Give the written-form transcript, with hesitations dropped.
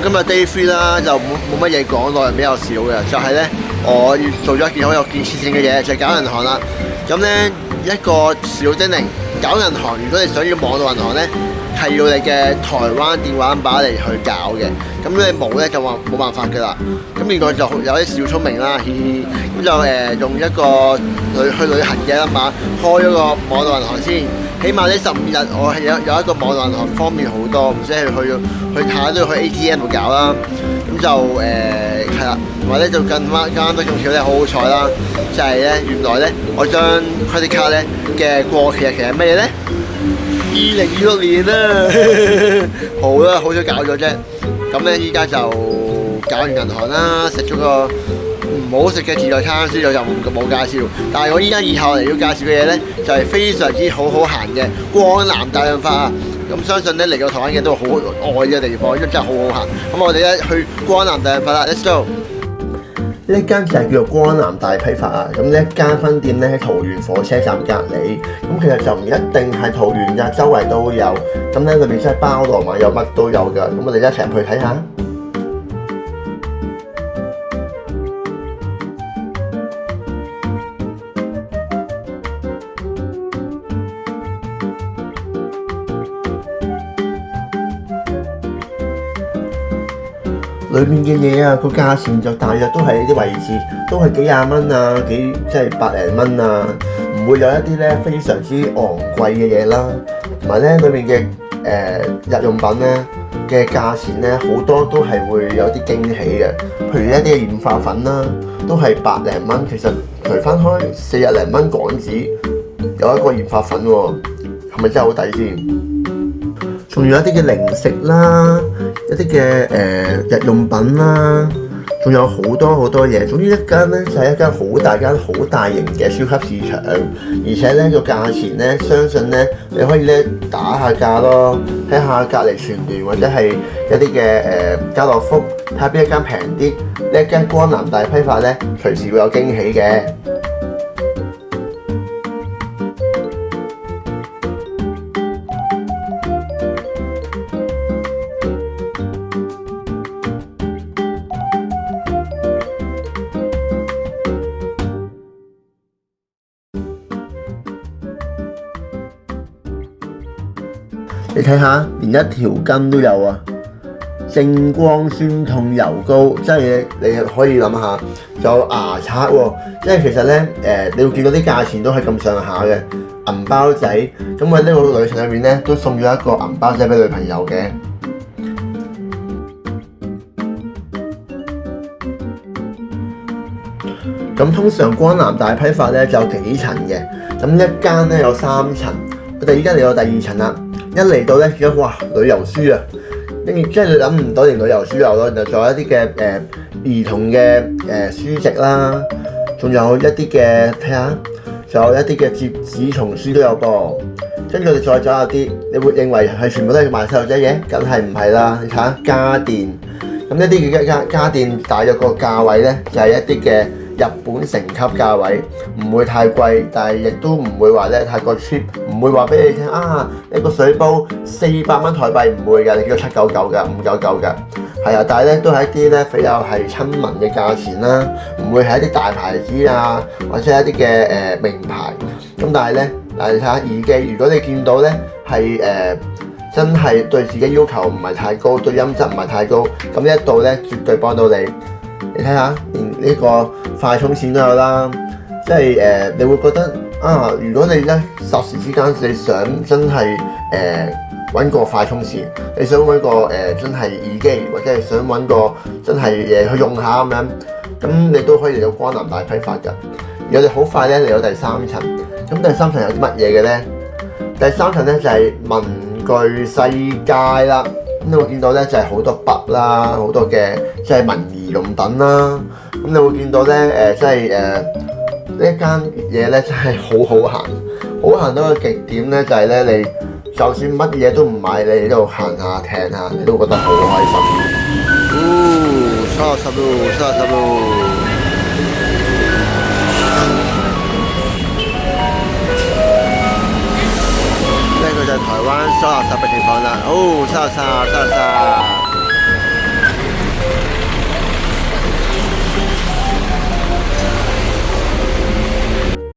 今日 Day 3啦，就冇乜嘢講，內容比較少嘅，就係咧我做咗一件好有建設性嘅嘢，就係搞銀行啦。咁咧一個小精靈搞銀行，如果你想要網絡銀行咧，係要你嘅台灣電話 number 嚟去搞嘅。咁你冇咧就話冇辦法㗎啦。咁另外就有啲小聰明啦，嘻嘻，咁就用一個去旅行嘅 number 開咗個網絡銀行先。起碼呢15日我係有一個網絡銀行方便好多，唔使去下都要去 ATM 度搞啦。咁就係啦，同埋咧就更加多仲巧咧，好好彩啦，就係咧原來咧我張 credit card 咧嘅過期日期係咩咧？2026年啦，好啦，好彩搞咗啫。咁咧依家就搞完銀行啦，食咗個唔好食嘅自助餐，所以我就冇介紹。但係我依家以後嚟要介紹嘅嘢咧，就係非常之好行嘅光南大潤發啊！咁相信咧嚟到台灣嘅都好愛嘅地方，因為真係好好行。咁我哋咧去光南大潤發啦 ，Let's go！呢一間就係叫做光南大批發啊！咁呢一間分店咧喺桃園火車站隔離，咁其實就唔一定係桃園㗎，周圍都有。咁咧裏面真係包羅萬有，乜都有㗎。咁我哋一齊去睇下。裏面嘅嘢啊，個價錢就大約都係呢啲位置，都係幾廿蚊啊，即係百零蚊啊，唔會有一啲咧非常之昂貴嘅嘢啦。同埋咧，裏面嘅日用品咧嘅價錢咧好多都係會有啲驚喜嘅，譬如一啲嘅染髮粉啦，都係百零蚊，其實除翻開40零蚊港紙有一個染髮粉喎，係咪真係好抵先？仲有一啲嘅零食啦，一啲嘅日用品啦，仲有好多嘢。總之一間咧就係一間好大型嘅超級市場，而且咧個價錢咧，相信咧你可以咧打下價咯，睇下隔離全聯或者係一啲嘅家樂福，睇下邊一間平啲。呢一間光南大批發咧，隨時會有驚喜嘅。你睇下，連一條筋都有啊！正光酸痛油膏，即係你可以諗下，仲有牙刷喎。即係其實咧，你會見到啲價錢都係咁上下嘅。銀包仔，咁喺呢個旅程裏面咧，都送咗一個銀包仔俾女朋友嘅。咁通常光南大批發咧就有幾層嘅，咁一間咧有3層，我哋而家嚟到第2層啦。一嚟到咧，見到哇旅遊書啊，跟住即係你諗唔到連旅遊書有咯，就仲有一啲嘅兒童嘅書籍啦，仲有一啲嘅睇下，仲有一啲嘅折紙叢書都有噃。跟住我哋再走下啲，你會認為係全部都係賣細路仔嘢？梗係唔係啦！你睇下家電，咁一啲嘅家電大約個價位咧就係一啲嘅日本城級價位，唔會太貴，但係亦都唔會話咧太過 cheap， 唔會話俾你聽啊！一個水煲400蚊台幣唔會㗎，你叫799㗎，599㗎，係啊！但係咧都係一啲咧比較係親民嘅價錢啦，唔會係一啲大牌子啊，或者係一啲嘅名牌。咁但係咧，嗱你睇下耳機，如果你見到咧係真係對自己要求唔係太高，對音質唔係太高，咁呢一度咧絕對幫到你。你睇下，連呢個快充線都有啦，即係你會覺得啊，如果你咧霎時之間你想真係揾個快充線，你想揾個真係耳機，或者係想揾個真係去用下咁樣，咁你都可以嚟到光南大批發㗎。而我哋好快咧嚟到第3層，咁第3層有啲乜嘢嘅咧？第3層咧就係文具世界啦。咁你會見到咧就係好多筆啦，好多嘅即係文儀用品啦。咁你會見到咧即係呢一間嘢咧真係好行，好行到個極點咧就係咧你就算乜嘢都唔買，你喺度行下聽下，你都覺得好開心。沙沙路。呢個就係台灣收垃圾嘅情況啦。收垃圾。